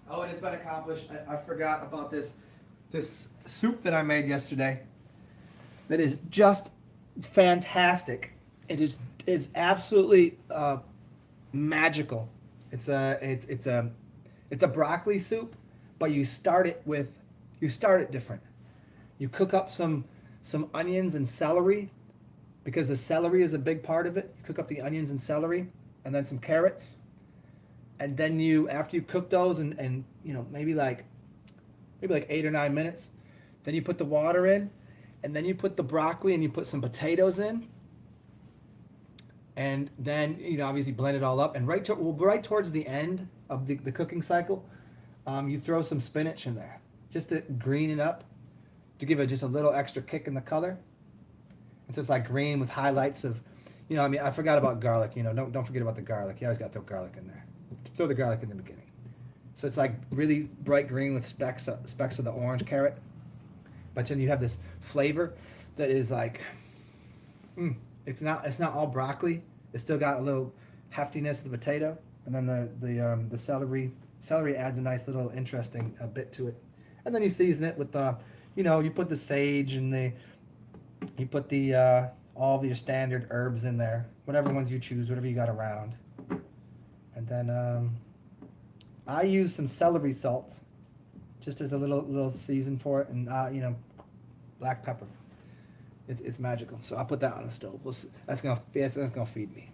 Oh, it has been accomplished. I forgot about this soup that I made yesterday. That is just fantastic. It is absolutely magical. It's a broccoli soup, but you start it different. You cook up some onions and celery because the celery is a big part of it. You cook up the onions and celery, and then some carrots, and then you after you cook those and maybe like 8 or 9 minutes, then you put the water in, and then you put the broccoli and you put some potatoes in, and then obviously blend it all up, and right towards the end of the cooking cycle, you throw some spinach in there just to green it up, to give it just a little extra kick in the color. And so it's like green with highlights of, I forgot about garlic. Don't forget about the garlic. You always got to throw garlic in there. Throw the garlic in the beginning. So it's like really bright green with specks of the orange carrot. But then you have this flavor that is like, it's not all broccoli. It's still got a little heftiness of the potato, and then the celery adds a nice little interesting bit to it. And then you season it with the, you put the sage and you put the all of your standard herbs in there, whatever ones you choose, whatever you got around. And then I use some celery salt, just as a little season for it, and black pepper. It's magical. So I'll put that on the stove. That's gonna feed me.